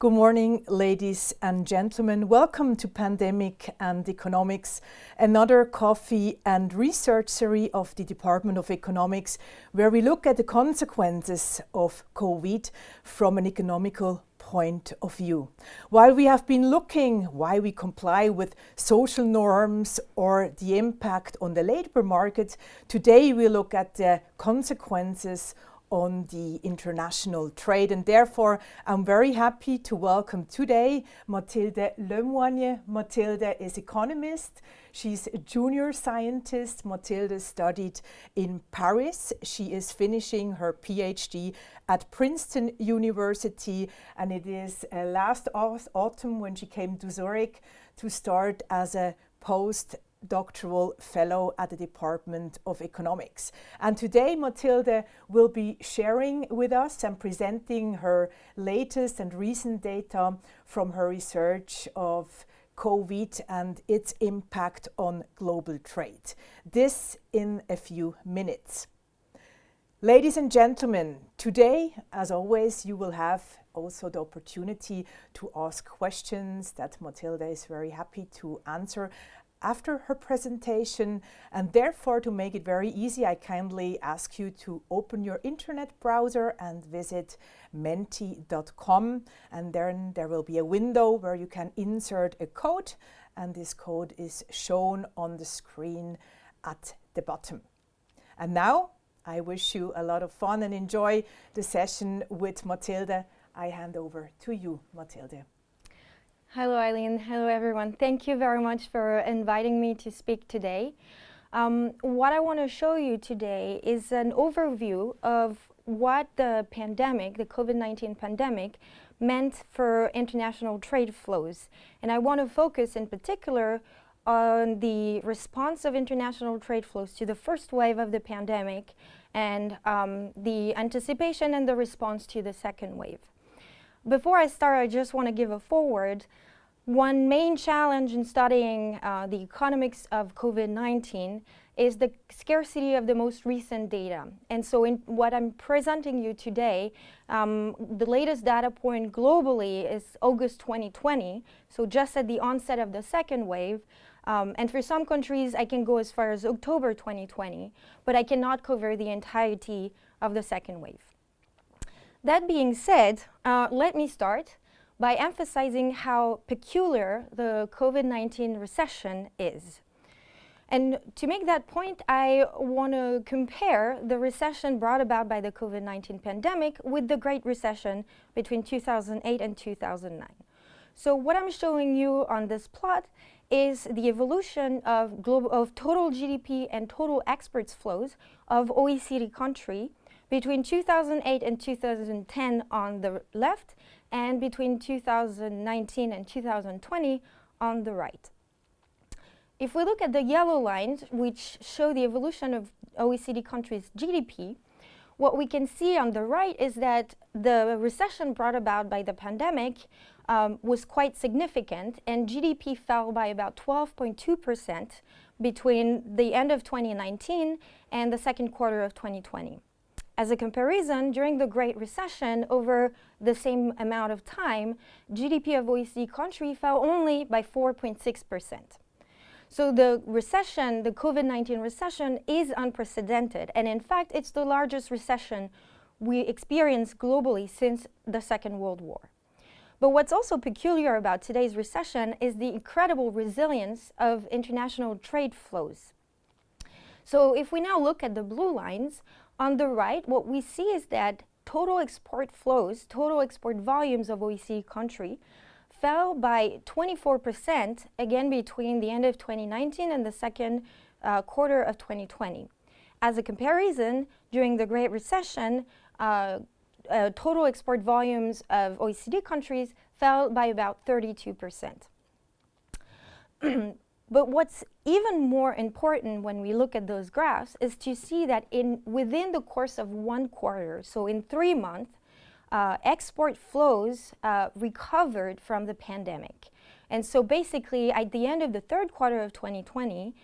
Good morning, ladies and gentlemen. Welcome to Pandemic and Economics, another coffee and research series of the Department of Economics, where we look at the consequences of COVID from an economical point of view. While we have been looking why we comply with social norms or the impact on the labor market, today we look at the consequences on the international trade, and therefore I'm very happy to welcome today Mathilde Moigne. Mathilde is economist. She's a junior scientist. Mathilde studied in Paris. She is finishing her PhD at Princeton University, and it is last autumn when she came to Zurich to start as a postdoctoral fellow at the Department of Economics. And today Mathilde will be sharing with us and presenting her latest and recent data from her research of COVID and its impact on global trade. This in a few minutes. Ladies and gentlemen, today, as always, you will have also the opportunity to ask questions that Mathilde is very happy to answer after her presentation, and therefore to make it very easy, I kindly ask you to open your internet browser and visit menti.com, and then there will be a window where you can insert a code, and this code is shown on the screen at the bottom. And now I wish you a lot of fun and enjoy the session with Mathilde. I hand over to you, Mathilde. Hello, Eileen. Hello, everyone. Thank you very much for inviting me to speak today. What I want to show you today is an overview of what the pandemic, the COVID-19 pandemic, meant for international trade flows. And I want to focus in particular on the response of international trade flows to the first wave of the pandemic and the anticipation and the response to the second wave. Before I start, I just want to give a forward. One main challenge in studying the economics of COVID-19 is the scarcity of the most recent data. And so in what I'm presenting you today, the latest data point globally is August 2020, so just at the onset of the second wave. And for some countries, I can go as far as October 2020, but I cannot cover the entirety of the second wave. That being said, let me start by emphasizing how peculiar the COVID-19 recession is. And to make that point, I want to compare the recession brought about by the COVID-19 pandemic with the Great Recession between 2008 and 2009. So what I'm showing you on this plot is the evolution of total GDP and total exports flows of OECD country between 2008 and 2010 on the left, and between 2019 and 2020 on the right. If we look at the yellow lines, which show the evolution of OECD countries' GDP, what we can see on the right is that the recession brought about by the pandemic was quite significant, and GDP fell by about 12.2% between the end of 2019 and the second quarter of 2020. As a comparison, during the Great Recession, over the same amount of time, GDP of OECD country fell only by 4.6%. So the recession, the COVID-19 recession, is unprecedented, and in fact, it's the largest recession we experienced globally since the Second World War. But what's also peculiar about today's recession is the incredible resilience of international trade flows. So if we now look at the blue lines, on the right, what we see is that total export flows, total export volumes of OECD country fell by 24%, again between the end of 2019 and the second quarter of 2020. As a comparison, during the Great Recession, total export volumes of OECD countries fell by about 32%. But what's even more important when we look at those graphs is to see that within the course of one quarter, so in 3 months, export flows recovered from the pandemic. And so basically, at the end of the third quarter of 2020,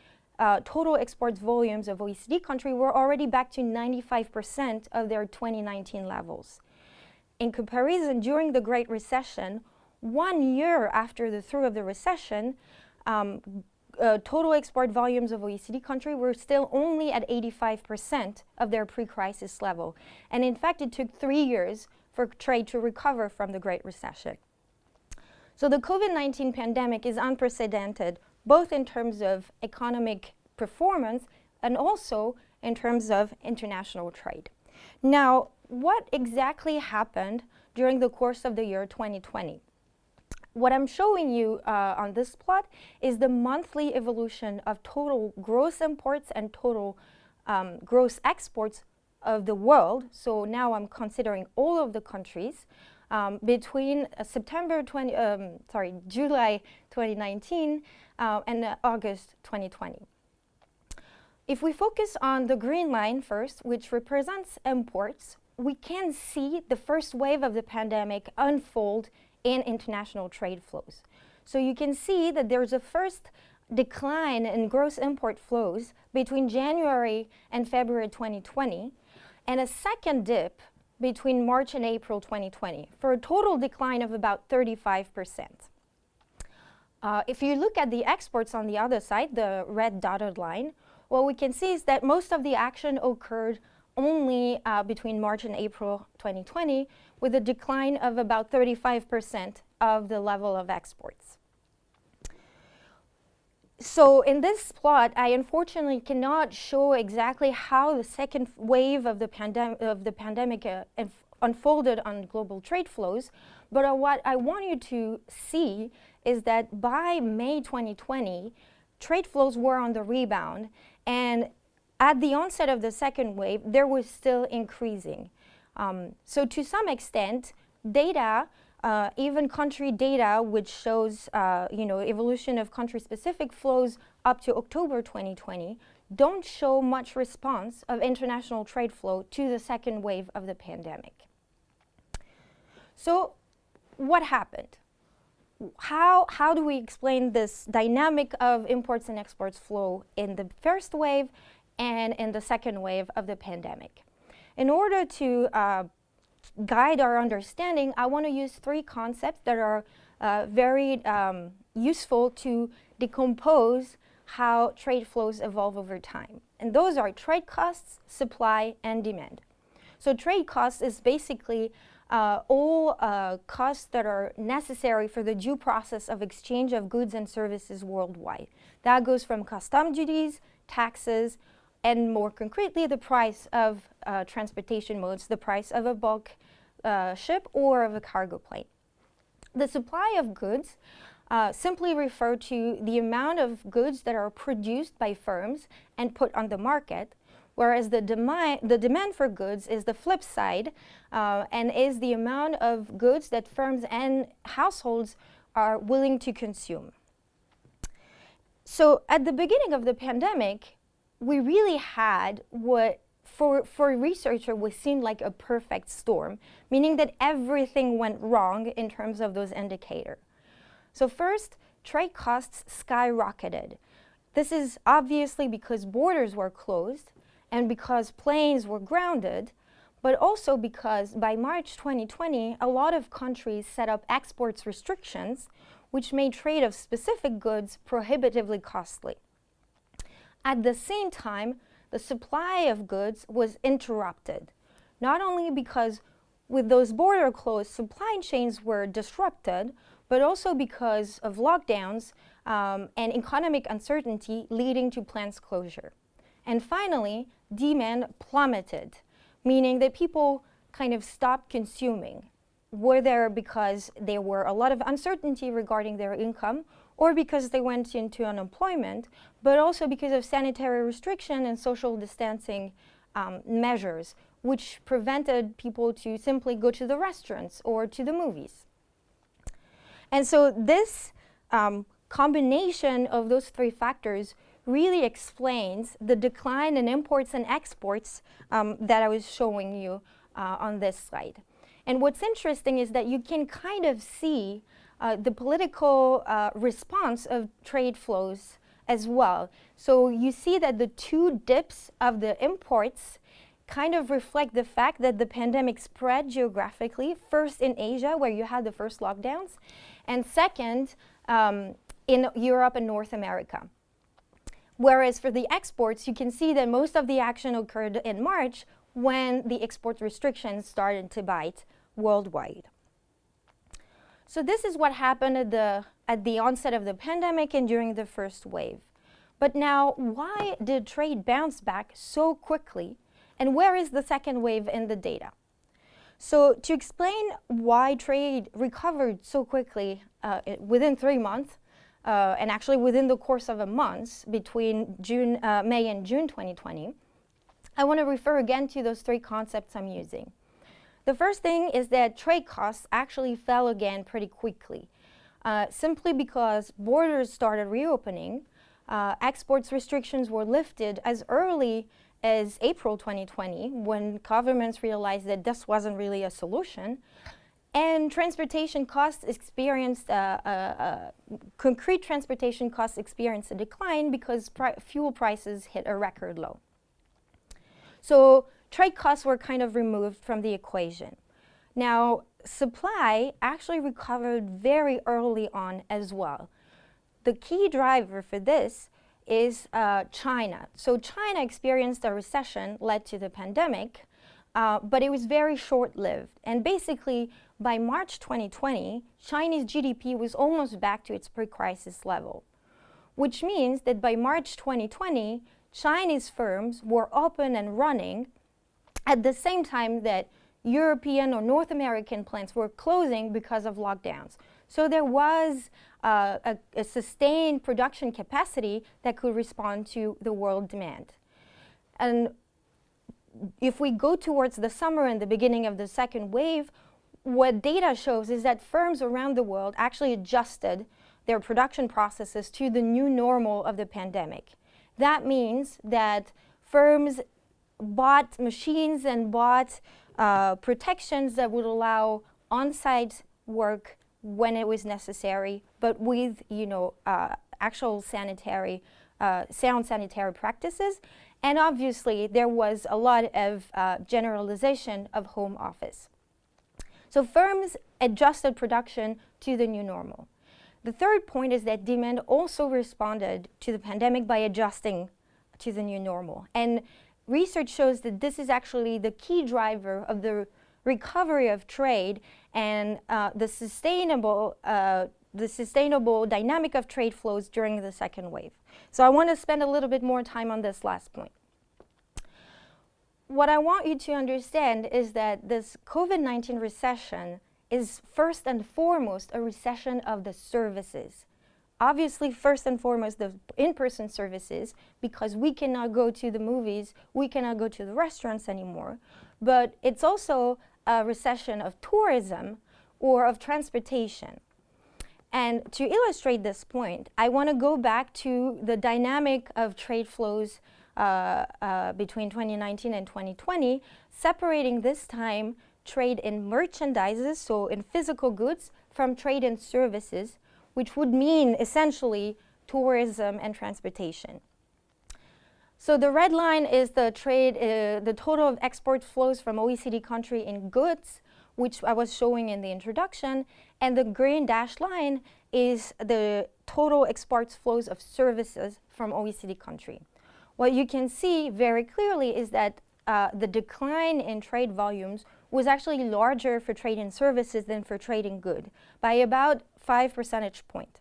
total exports volumes of OECD countries were already back to 95% of their 2019 levels. in comparison, during the Great Recession, 1 year after the through of the recession, total export volumes of OECD countries were still only at 85% of their pre-crisis level. And in fact, it took 3 years for trade to recover from the Great Recession. So the COVID-19 pandemic is unprecedented, both in terms of economic performance and also in terms of international trade. Now, what exactly happened during the course of the year 2020? What I'm showing you on this plot is the monthly evolution of total gross imports and total gross exports of the world. So now I'm considering all of the countries between July 2019 and August 2020. If we focus on the green line first, which represents imports, we can see the first wave of the pandemic unfold in international trade flows. So you can see that there's a first decline in gross import flows between January and February 2020, and a second dip between March and April 2020, for a total decline of about 35%. If you look at the exports on the other side, the red dotted line, what we can see is that most of the action occurred only between March and April 2020, with a decline of about 35% of the level of exports. So in this plot, I unfortunately cannot show exactly how the second wave of the pandemic unfolded on global trade flows, but what I want you to see is that by May 2020, trade flows were on the rebound, and at the onset of the second wave, there was still increasing. So to some extent, data, even country data, which shows evolution of country-specific flows up to October 2020, don't show much response of international trade flow to the second wave of the pandemic. So what happened? How do we explain this dynamic of imports and exports flow in the first wave and in the second wave of the pandemic? In order to guide our understanding, I want to use three concepts that are very useful to decompose how trade flows evolve over time. And those are trade costs, supply, and demand. So trade costs is basically all costs that are necessary for the due process of exchange of goods and services worldwide. That goes from custom duties, taxes, and more concretely, the price of transportation modes, the price of a bulk ship or of a cargo plane. The supply of goods simply refer to the amount of goods that are produced by firms and put on the market, whereas the demand for goods is the flip side and is the amount of goods that firms and households are willing to consume. So at the beginning of the pandemic, we really had what for a researcher was seen like a perfect storm, meaning that everything went wrong in terms of those indicators. So first, trade costs skyrocketed. This is obviously because borders were closed and because planes were grounded, but also because by March 2020, a lot of countries set up exports restrictions, which made trade of specific goods prohibitively costly. At the same time, the supply of goods was interrupted, not only because with those borders closed, supply chains were disrupted, but also because of lockdowns and economic uncertainty leading to plants closure. And finally, demand plummeted, meaning that people kind of stopped consuming, whether because there were a lot of uncertainty regarding their income or because they went into unemployment, but also because of sanitary restriction and social distancing measures, which prevented people to simply go to the restaurants or to the movies. And so this combination of those three factors really explains the decline in imports and exports that I was showing you on this slide. And what's interesting is that you can kind of see the political response of trade flows as well. So you see that the two dips of the imports kind of reflect the fact that the pandemic spread geographically, first in Asia, where you had the first lockdowns, and second, in Europe and North America. Whereas for the exports, you can see that most of the action occurred in March when the export restrictions started to bite worldwide. So this is what happened at the onset of the pandemic and during the first wave. But now, why did trade bounce back so quickly? And where is the second wave in the data? So to explain why trade recovered so quickly within 3 months, and actually within the course of a month between May and June 2020, I want to refer again to those 3 concepts I'm using. The first thing is that trade costs actually fell again pretty quickly, simply because borders started reopening. Exports restrictions were lifted as early as April 2020, when governments realized that this wasn't really a solution. And transportation costs experienced, concrete transportation costs experienced a decline because fuel prices hit a record low. So trade costs were kind of removed from the equation. Now, supply actually recovered very early on as well. The key driver for this is China. So China experienced a recession led to the pandemic, but it was very short-lived. And basically, by March 2020, Chinese GDP was almost back to its pre-crisis level, which means that by March 2020, Chinese firms were open and running at the same time that European or North American plants were closing because of lockdowns. So there was a sustained production capacity that could respond to the world demand. And if we go towards the summer and the beginning of the second wave, what data shows is that firms around the world actually adjusted their production processes to the new normal of the pandemic. That means that firms bought machines and bought protections that would allow on-site work when it was necessary, but with actual sanitary, sound sanitary practices. And obviously, there was a lot of generalization of home office. So firms adjusted production to the new normal. The third point is that demand also responded to the pandemic by adjusting to the new normal. And research shows that this is actually the key driver of the recovery of trade and the sustainable dynamic of trade flows during the second wave. So I want to spend a little bit more time on this last point. What I want you to understand is that this COVID-19 recession is first and foremost a recession of the services. Obviously, first and foremost, the in-person services, because we cannot go to the movies, we cannot go to the restaurants anymore. But it's also a recession of tourism or of transportation. And to illustrate this point, I want to go back to the dynamic of trade flows between 2019 and 2020, separating this time trade in merchandises, so in physical goods, from trade in services, which would mean essentially tourism and transportation. So the red line is the trade, the total of export flows from OECD country in goods, which I was showing in the introduction, and the green dashed line is the total exports flows of services from OECD country. What you can see very clearly is that the decline in trade volumes was actually larger for trade in services than for trade in goods, by about 5 percentage points.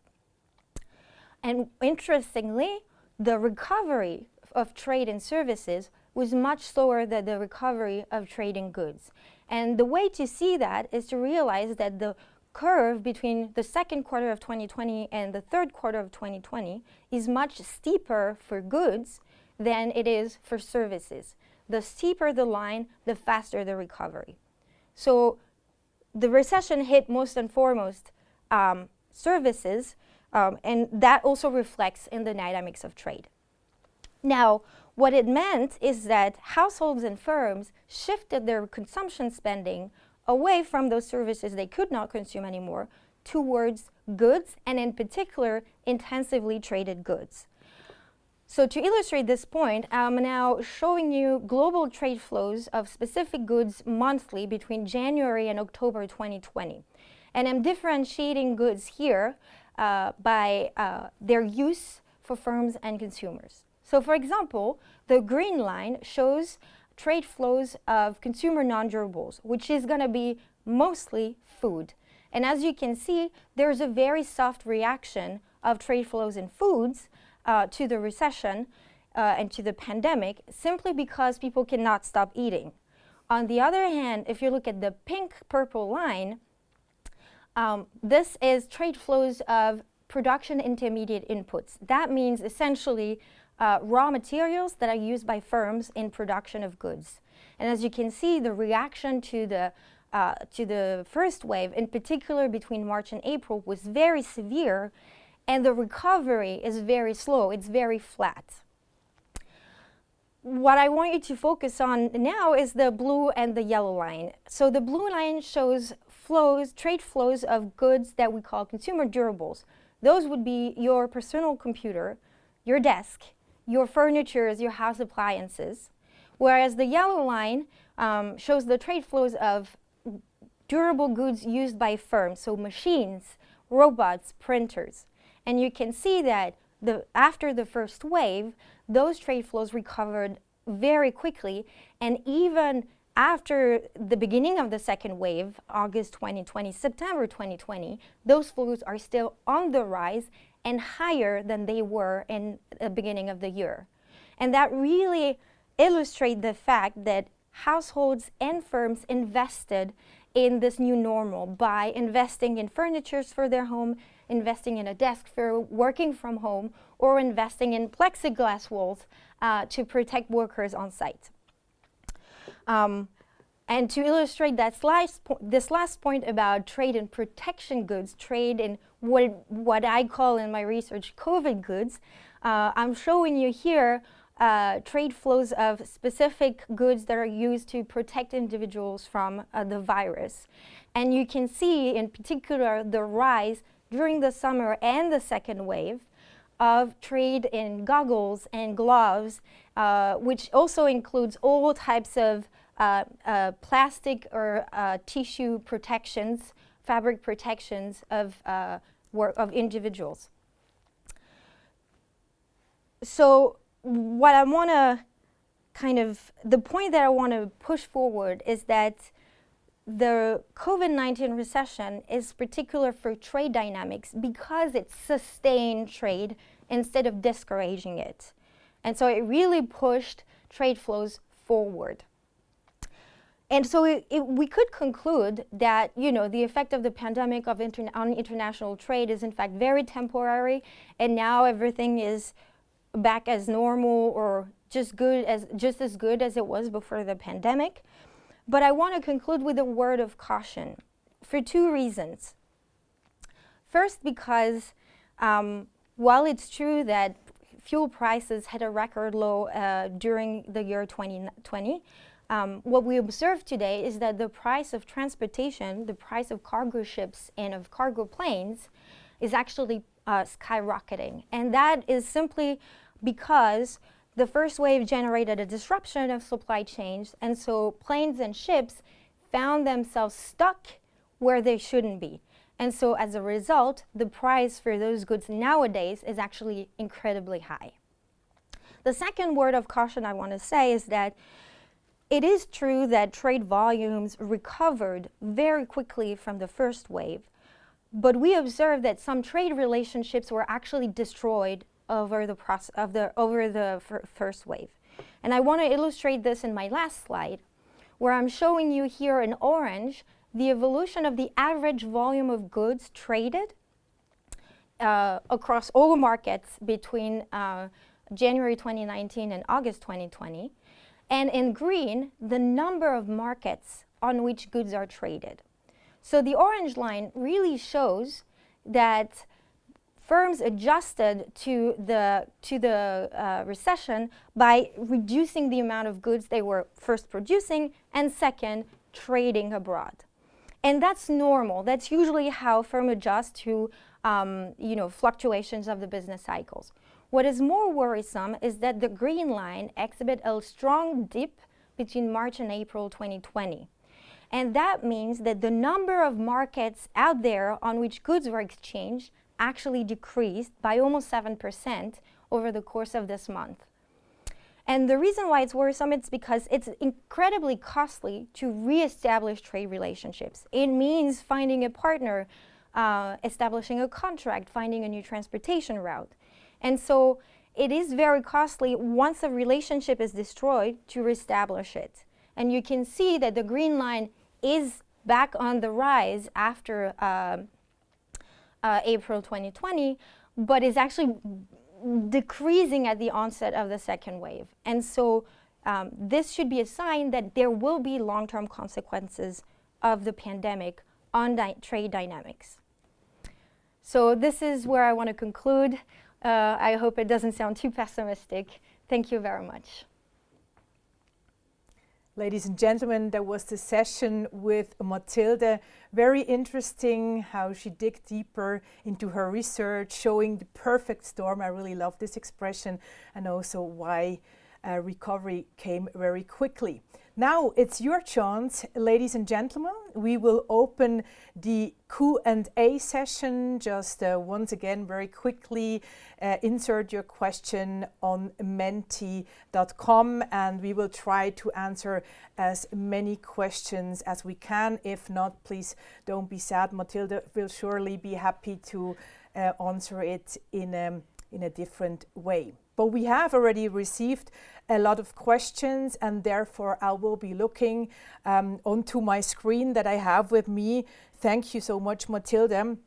And interestingly, the recovery of trade in services was much slower than the recovery of trade in goods. And the way to see that is to realize that the curve between the second quarter of 2020 and the third quarter of 2020 is much steeper for goods than it is for services. The steeper the line, the faster the recovery. So the recession hit most and foremost services, and that also reflects in the dynamics of trade. Now, what it meant is that households and firms shifted their consumption spending away from those services they could not consume anymore towards goods, and in particular, intensively traded goods. So to illustrate this point, I'm now showing you global trade flows of specific goods monthly between January and October 2020. And I'm differentiating goods here by their use for firms and consumers. So for example, the green line shows trade flows of consumer non-durables, which is going to be mostly food. And as you can see, there's a very soft reaction of trade flows in foods to the recession and to the pandemic, simply because people cannot stop eating. On the other hand, if you look at the pink-purple line, this is trade flows of production intermediate inputs. That means essentially raw materials that are used by firms in production of goods. And as you can see, the reaction to the first wave, in particular between March and April, was very severe, and the recovery is very slow. It's very flat. What I want you to focus on now is the blue and the yellow line. So the blue line shows trade flows of goods that we call consumer durables. Those would be your personal computer, your desk, your furniture, your house appliances. Whereas the yellow line shows the trade flows of durable goods used by firms, so machines, robots, printers. And you can see that after the first wave, those trade flows recovered very quickly, and even after the beginning of the second wave, August 2020, September 2020, those flows are still on the rise and higher than they were in the beginning of the year. And that really illustrates the fact that households and firms invested in this new normal by investing in furniture for their home, investing in a desk for working from home, or investing in plexiglass walls to protect workers on site. And to illustrate this last point about trade in protection goods, trade in what I call in my research COVID goods, I'm showing you here trade flows of specific goods that are used to protect individuals from the virus. And you can see in particular the rise during the summer and the second wave of trade in goggles and gloves, which also includes all types of plastic or tissue protections, fabric protections of individuals. So what I want to the point that I want to push forward is that the COVID-19 recession is particular for trade dynamics because it sustained trade instead of discouraging it. And so it really pushed trade flows forward. And so we could conclude that, the effect of the pandemic on international trade is in fact very temporary, and now everything is back as normal or just as good as it was before the pandemic. But I want to conclude with a word of caution for two reasons. First, because while it's true that fuel prices hit a record low during the year 2020, what we observe today is that the price of transportation, the price of cargo ships and of cargo planes is actually skyrocketing. And that is simply because the first wave generated a disruption of supply chains, and so planes and ships found themselves stuck where they shouldn't be. And so as a result, the price for those goods nowadays is actually incredibly high. The second word of caution I want to say is that it is true that trade volumes recovered very quickly from the first wave, but we observed that some trade relationships were actually destroyed over the first wave. And I want to illustrate this in my last slide, where I'm showing you here in orange the evolution of the average volume of goods traded across all markets between January 2019 and August 2020. And in green, the number of markets on which goods are traded. So the orange line really shows that firms adjusted to the recession by reducing the amount of goods they were first producing and second, trading abroad. And that's normal. That's usually how firms adjust to fluctuations of the business cycles. What is more worrisome is that the green line exhibits a strong dip between March and April 2020. And that means that the number of markets out there on which goods were exchanged actually decreased by almost 7% over the course of this month. And the reason why it's worrisome is because it's incredibly costly to reestablish trade relationships. It means finding a partner, establishing a contract, finding a new transportation route. And so it is very costly once a relationship is destroyed to reestablish it. And you can see that the green line is back on the rise after April 2020, but is actually decreasing at the onset of the second wave. And so this should be a sign that there will be long-term consequences of the pandemic on trade dynamics. So this is where I want to conclude. I hope it doesn't sound too pessimistic. Thank you very much. Ladies and gentlemen, that was the session with Mathilde. Very interesting how she digged deeper into her research, showing the perfect storm. I really love this expression, and also why recovery came very quickly. Now it's your chance, ladies and gentlemen. We will open the Q&A session. Just once again, very quickly, insert your question on menti.com, and we will try to answer as many questions as we can. If not, please don't be sad. Mathilde will surely be happy to answer it in a different way. But we have already received a lot of questions, and therefore I will be looking onto my screen that I have with me. Thank you so much, Mathilde.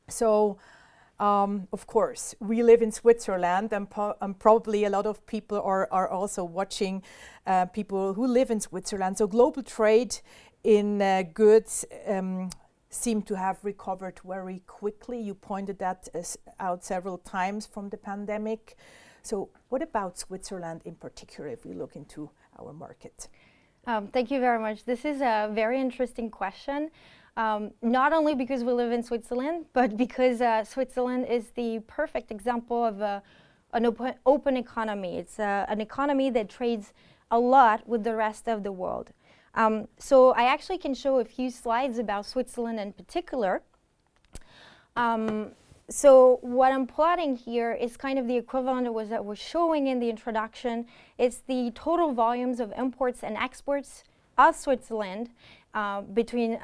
So, of course, we live in Switzerland, and probably a lot of people are also watching people who live in Switzerland. So global trade in goods seem to have recovered very quickly. You pointed that out several times from the pandemic. So what about Switzerland in particular, if we look into our market? Thank you very much. This is a very interesting question, not only because we live in Switzerland, but because Switzerland is the perfect example of an open economy. It's an economy that trades a lot with the rest of the world. So I actually can show a few slides about Switzerland in particular. So what I'm plotting here is kind of the equivalent of what I was showing in the introduction. It's the total volumes of imports and exports of Switzerland between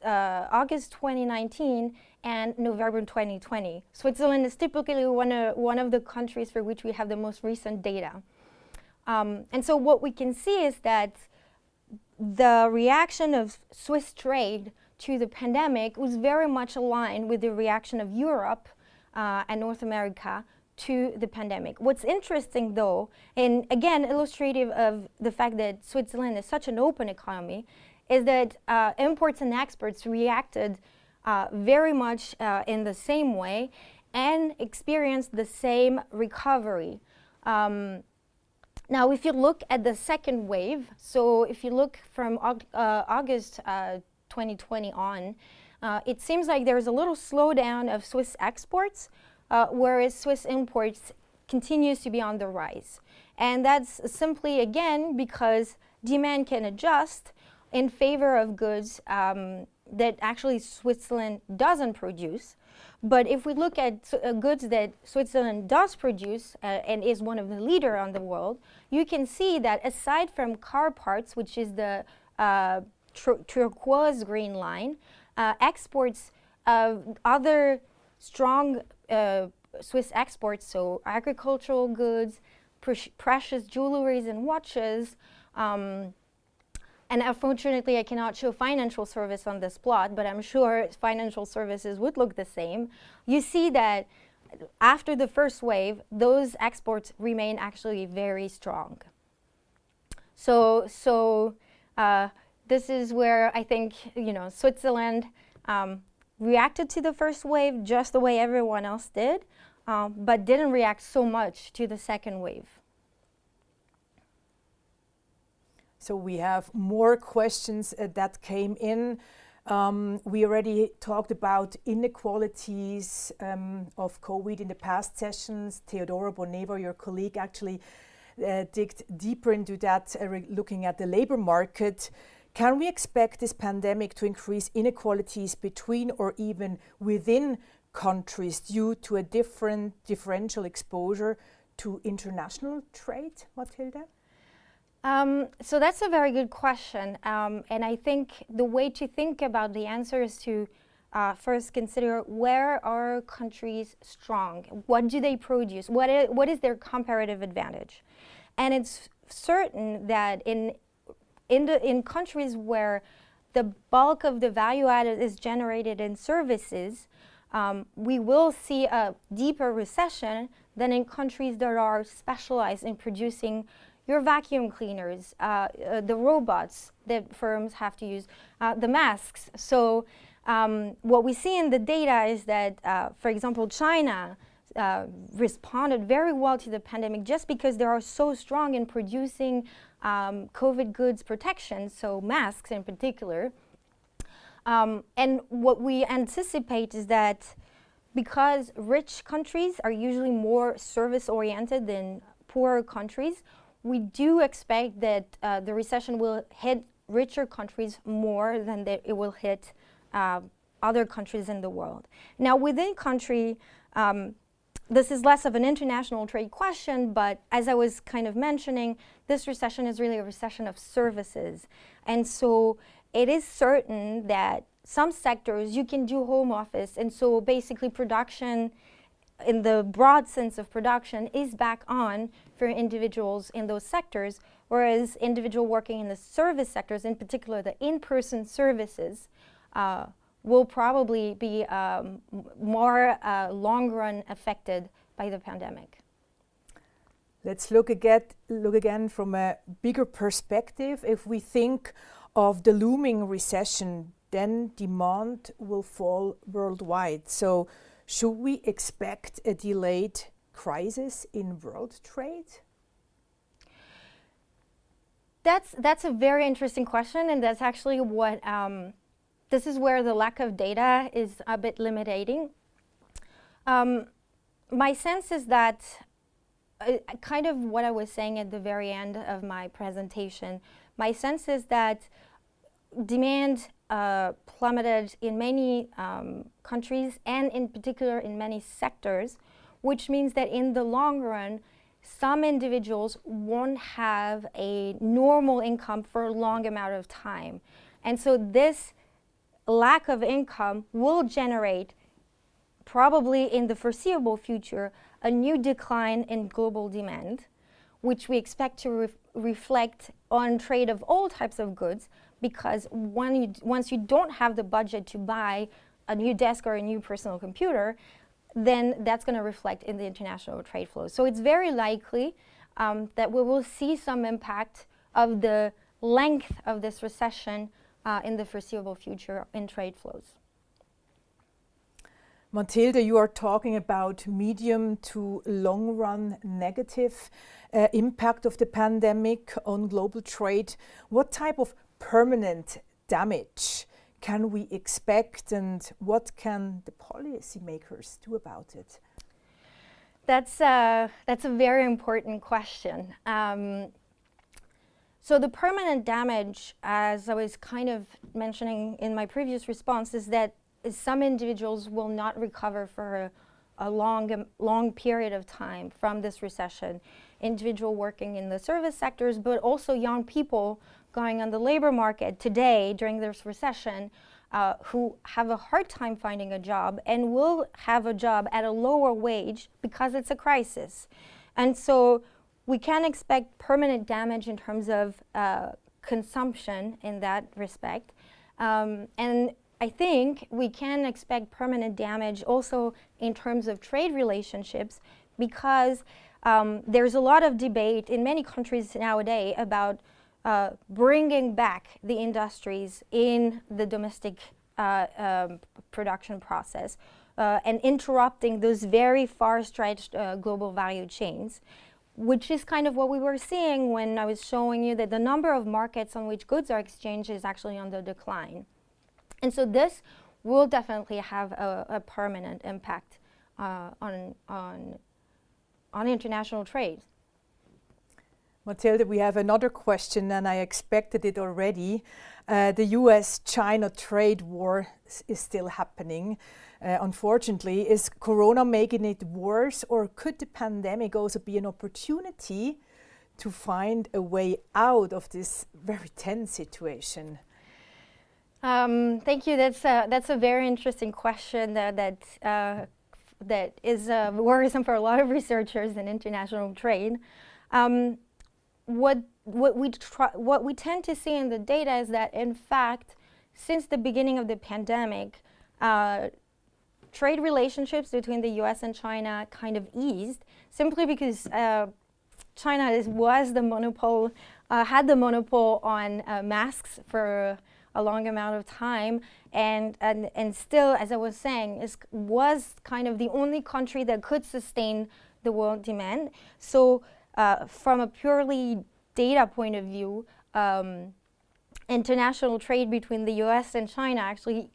August 2019 and November 2020. Switzerland is typically one of the countries for which we have the most recent data. And so what we can see is that the reaction of Swiss trade to the pandemic was very much aligned with the reaction of Europe and North America to the pandemic. What's interesting though, and again illustrative of the fact that Switzerland is such an open economy, is that imports and exports reacted very much in the same way and experienced the same recovery. Now if you look at the second wave, so if you look from August 2020 on, it seems like there's a little slowdown of Swiss exports, whereas Swiss imports continues to be on the rise. And that's simply, again, because demand can adjust in favor of goods that actually Switzerland doesn't produce. But if we look at goods that Switzerland does produce and is one of the leaders on the world, you can see that aside from car parts, which is the turquoise green line, exports of other strong Swiss exports, so agricultural goods, precious jewelries and watches, and unfortunately I cannot show financial service on this plot, but I'm sure financial services would look the same. You see that after the first wave, those exports remain actually very strong. So this is where I think, Switzerland reacted to the first wave just the way everyone else did, but didn't react so much to the second wave. So we have more questions that came in. We already talked about inequalities of COVID in the past sessions. Teodora Boneva, your colleague, actually digged deeper into that, looking at the labor market. Can we expect this pandemic to increase inequalities between or even within countries due to a differential exposure to international trade, Mathilde? So that's a very good question. And I think the way to think about the answer is to first consider where are countries strong? What do they produce? What is their comparative advantage? And it's certain that in countries where the bulk of the value added is generated in services, we will see a deeper recession than in countries that are specialized in producing your vacuum cleaners, the robots that firms have to use, the masks. So what we see in the data is that, for example, China responded very well to the pandemic just because they are so strong in producing COVID goods protection, so masks in particular. And what we anticipate is that because rich countries are usually more service-oriented than poorer countries, we do expect that the recession will hit richer countries more than that it will hit other countries in the world. Now, within country, this is less of an international trade question, but as I was kind of mentioning, this recession is really a recession of services. And so it is certain that some sectors you can do home office, and so basically production, in the broad sense of production, is back on for individuals in those sectors, whereas individual working in the service sectors, in particular the in-person services, will probably be more long-run affected by the pandemic. Let's look again from a bigger perspective. If we think of the looming recession, then demand will fall worldwide. So should we expect a delayed crisis in world trade? That's a very interesting question, and that's actually what this is where the lack of data is a bit limiting. My sense is that kind of what I was saying at the very end of my presentation. My sense is that demand plummeted in many countries and in particular in many sectors, which means that in the long run, some individuals won't have a normal income for a long amount of time. And so this lack of income will generate, probably in the foreseeable future, a new decline in global demand, which we expect to reflect on trade of all types of goods, because once you don't have the budget to buy a new desk or a new personal computer, then that's going to reflect in the international trade flows. So it's very likely that we will see some impact of the length of this recession in the foreseeable future in trade flows. Mathilde, you are talking about medium to long-run negative impact of the pandemic on global trade. What type of permanent damage can we expect, and what can the policymakers do about it? That's a very important question. So the permanent damage, as I was kind of mentioning in my previous response, is that some individuals will not recover for a long period of time from this recession. Individual working in the service sectors, but also young people going on the labor market today during this recession who have a hard time finding a job and will have a job at a lower wage because it's a crisis. And so we can expect permanent damage in terms of consumption in that respect. And I think we can expect permanent damage also in terms of trade relationships, because there's a lot of debate in many countries nowadays about bringing back the industries in the domestic production process and interrupting those very far-stretched global value chains, which is kind of what we were seeing when I was showing you that the number of markets on which goods are exchanged is actually on the decline. And so this will definitely have a permanent impact on international trade. Mathilde, we have another question, and I expected it already. The US-China trade war is still happening. Unfortunately, is Corona making it worse, or could the pandemic also be an opportunity to find a way out of this very tense situation? Thank you. That's a very interesting question that is worrisome for a lot of researchers in international trade. What we tend to see in the data is that, in fact, since the beginning of the pandemic, trade relationships between the U.S. and China kind of eased, simply because China had the monopole on masks for a long amount of time, and still, as I was saying, was kind of the only country that could sustain the world demand. So from a purely data point of view, international trade between the US and China actually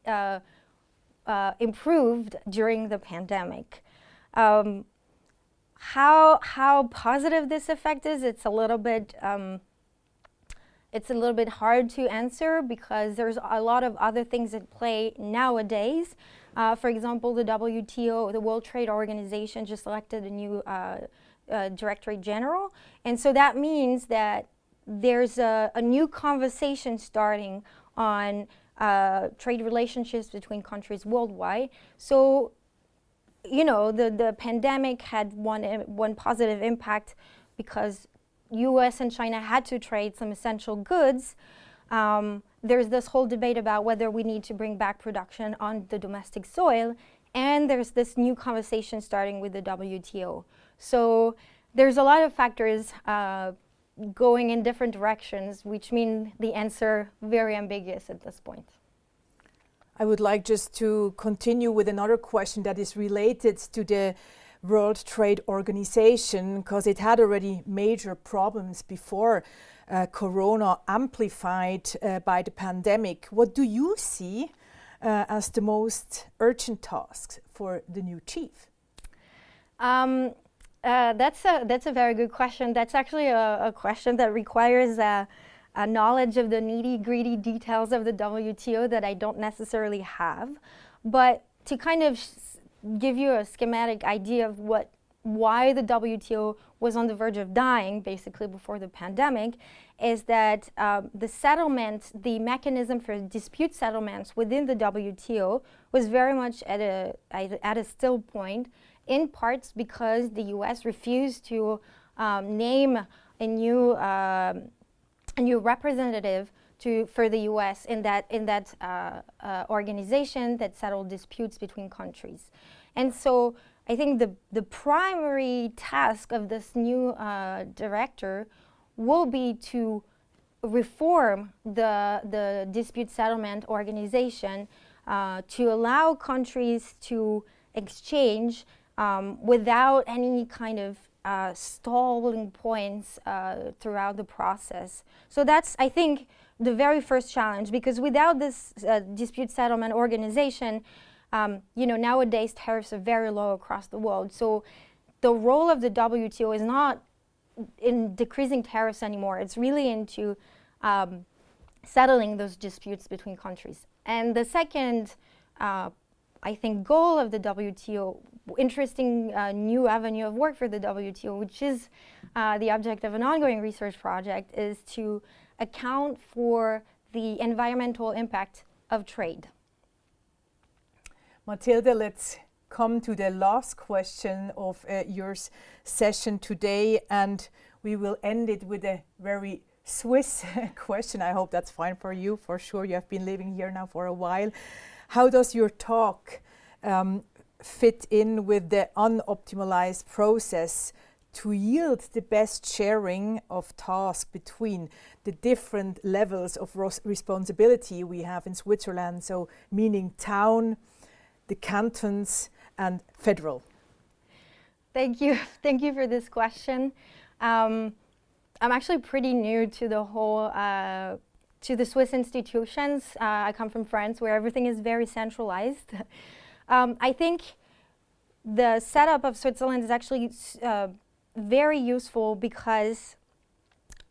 improved during the pandemic. How positive this effect is, it's a little bit hard to answer, because there's a lot of other things at play nowadays. For example, the WTO, the World Trade Organization, just elected a new Directorate General. And so that means that there's a new conversation starting on trade relationships between countries worldwide. So, you know, the pandemic had one positive impact, because US and China had to trade some essential goods. There's this whole debate about whether we need to bring back production on the domestic soil, and there's this new conversation starting with the WTO. So there's a lot of factors going in different directions, which mean the answer very ambiguous at this point. I would like just to continue with another question that is related to the World Trade Organization, because it had already major problems before Corona, amplified by the pandemic. What do you see as the most urgent tasks for the new chief? That's a very good question. That's actually a question that requires a knowledge of the nitty-gritty details of the WTO that I don't necessarily have. But to kind of give you a schematic idea of why the WTO was on the verge of dying, basically before the pandemic, is that the mechanism for dispute settlements within the WTO was very much at a still point, in parts because the U.S. refused to name a new representative for the U.S. in that organization that settled disputes between countries. And so I think the primary task of this new director will be to reform the dispute settlement organization to allow countries to exchange without any kind of stalling points throughout the process. So that's, I think, the very first challenge, because without this dispute settlement organization, nowadays tariffs are very low across the world. So the role of the WTO is not in decreasing tariffs anymore. It's really into settling those disputes between countries. And the second, I think, goal of the WTO, interesting new avenue of work for the WTO, which is the object of an ongoing research project, is to account for the environmental impact of trade. Mathilde, let's come to the last question of your session today, and we will end it with a very Swiss question. I hope that's fine for you. For sure, you have been living here now for a while. How does your talk fit in with the unoptimized process to yield the best sharing of tasks between the different levels of responsibility we have in Switzerland, so meaning town, the cantons, and federal? Thank you. Thank you for this question. I'm actually pretty new to the whole to the Swiss institutions. I come from France, where everything is very centralized. I think the setup of Switzerland is actually very useful because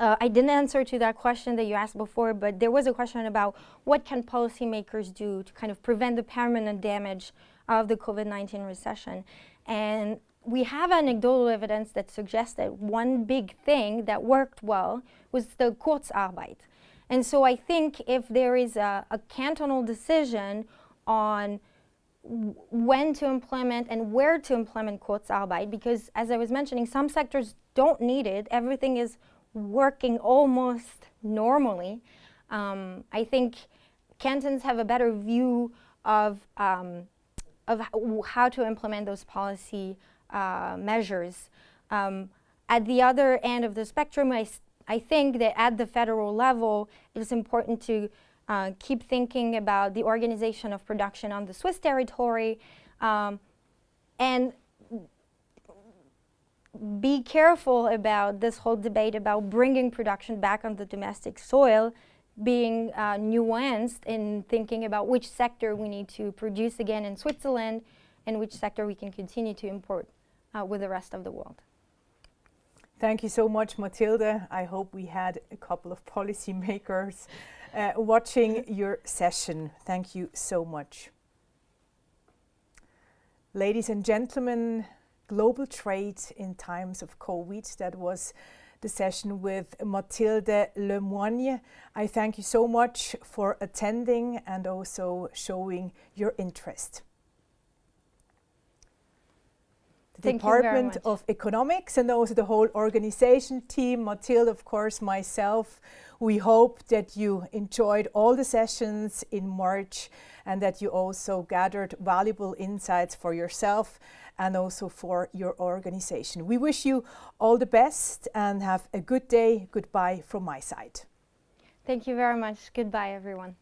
I didn't answer to that question that you asked before, but there was a question about what can policymakers do to kind of prevent the permanent damage of the COVID-19 recession. And we have anecdotal evidence that suggests that one big thing that worked well was the Kurzarbeit. And so I think if there is a cantonal decision on when to implement and where to implement Kurzarbeit, because as I was mentioning, some sectors don't need it, everything is working almost normally. I think cantons have a better view of how to implement those policy measures. At the other end of the spectrum, I think that at the federal level, it is important to keep thinking about the organization of production on the Swiss territory and be careful about this whole debate about bringing production back on the domestic soil, being nuanced in thinking about which sector we need to produce again in Switzerland and which sector we can continue to import with the rest of the world. Thank you so much, Mathilde. I hope we had a couple of policymakers watching your session. Thank you so much. Ladies and gentlemen, global trade in times of COVID. That was the session with Mathilde Moigne. I thank you so much for attending and also showing your interest. The Department of Economics and also the whole organization team, Mathilde, of course, myself, we hope that you enjoyed all the sessions in March and that you also gathered valuable insights for yourself and also for your organization. We wish you all the best and have a good day. Goodbye from my side. Thank you very much. Goodbye, everyone.